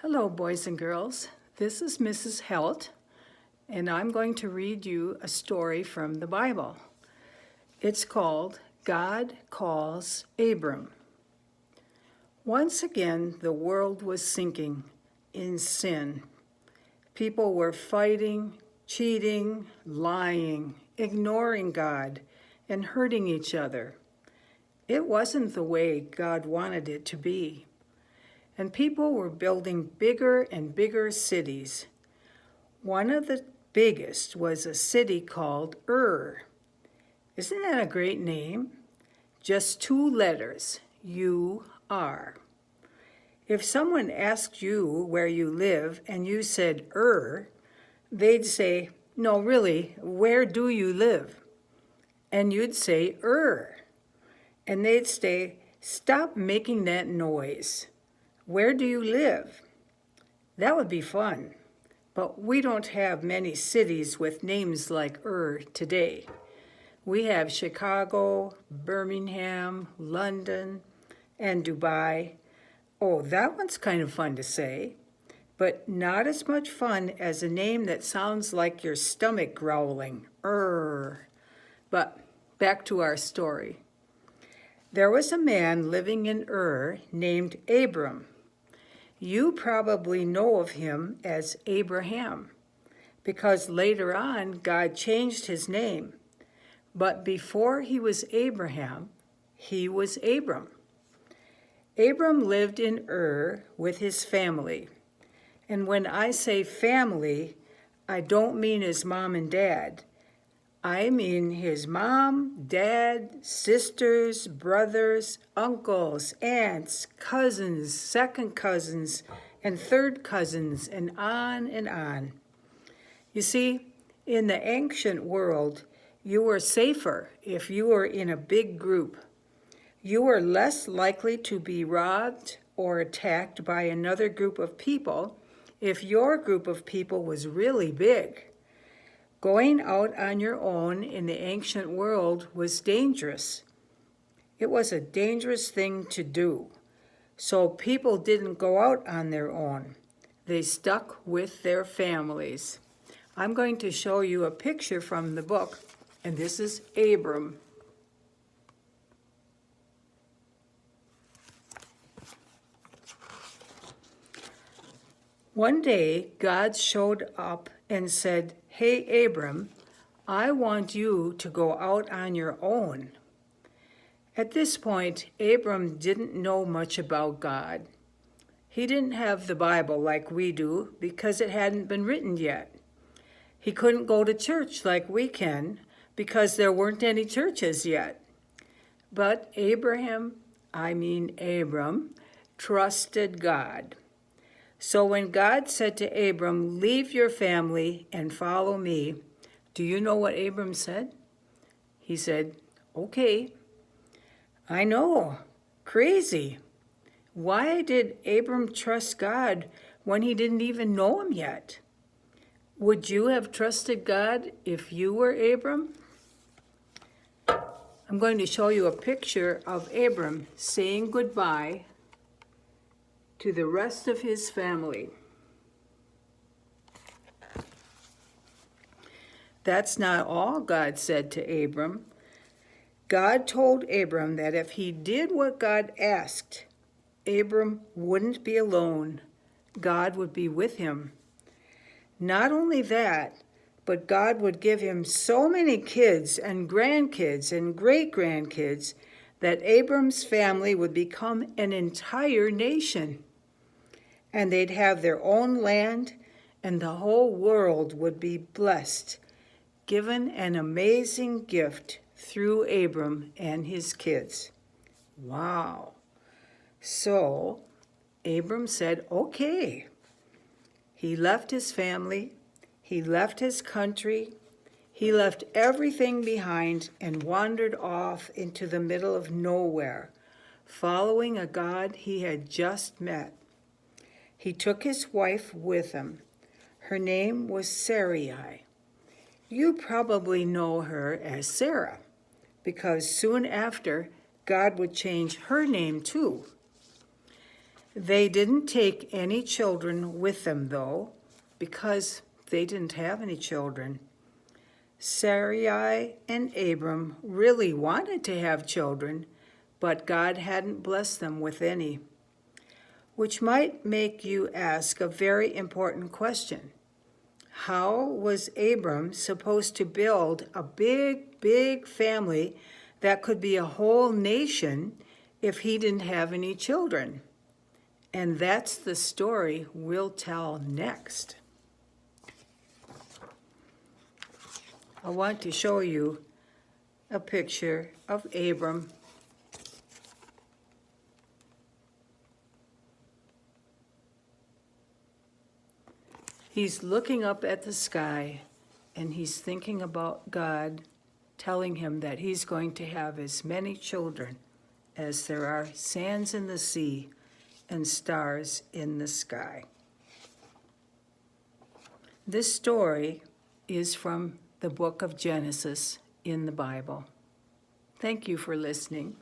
Hello, boys and girls. This is Mrs. Helt, and I'm going to read you a story from the Bible. It's called God Calls Abram. Once again, the world was sinking in sin. People were fighting, cheating, lying, ignoring God, and hurting each other. It wasn't the way God wanted it to be. And people were building bigger and bigger cities. One of the biggest was a city called Ur. Isn't that a great name? Just 2 letters, U-R. If someone asked you where you live and you said Ur, they'd say, "No, really, where do you live?" And you'd say Ur. And they'd say, "Stop making that noise. Where do you live?" That would be fun, but we don't have many cities with names like Ur today. We have Chicago, Birmingham, London, and Dubai. Oh, that one's kind of fun to say, but not as much fun as a name that sounds like your stomach growling, Ur. But back to our story. There was a man living in Ur named Abram. You probably know of him as Abraham, because later on God changed his name. But before he was Abraham, he was Abram. Abram lived in Ur with his family. And when I say family, I don't mean his mom and dad. I mean his mom, dad, sisters, brothers, uncles, aunts, cousins, second cousins, and third cousins, and on and on. You see, in the ancient world, you were safer if you were in a big group. You were less likely to be robbed or attacked by another group of people if your group of people was really big. Going out on your own in the ancient world was dangerous. It was a dangerous thing to do. So people didn't go out on their own. They stuck with their families. I'm going to show you a picture from the book, and this is Abram. One day, God showed up and said, "Hey, Abram, I want you to go out on your own." At this point, Abram didn't know much about God. He didn't have the Bible like we do because it hadn't been written yet. He couldn't go to church like we can because there weren't any churches yet. But Abram, trusted God. So when God said to Abram, "Leave your family and follow me," do you know what Abram said? He said, "Okay." I know, crazy. Why did Abram trust God when he didn't even know him yet? Would you have trusted God if you were Abram? I'm going to show you a picture of Abram saying goodbye to the rest of his family. That's not all God said to Abram. God told Abram that if he did what God asked, Abram wouldn't be alone. God would be with him. Not only that, but God would give him so many kids and grandkids and great-grandkids that Abram's family would become an entire nation. And they'd have their own land, and the whole world would be blessed, given an amazing gift through Abram and his kids. Wow. So Abram said, okay. He left his family, he left his country, he left everything behind and wandered off into the middle of nowhere, following a God he had just met. He took his wife with him. Her name was Sarai. You probably know her as Sarah, because soon after, God would change her name too. They didn't take any children with them, though, because they didn't have any children. Sarai and Abram really wanted to have children, but God hadn't blessed them with any, which might make you ask a very important question. How was Abram supposed to build a big, big family that could be a whole nation if he didn't have any children? And that's the story we'll tell next. I want to show you a picture of Abram. He's looking up at the sky and he's thinking about God telling him that he's going to have as many children as there are sands in the sea and stars in the sky. This story is from the book of Genesis in the Bible. Thank you for listening.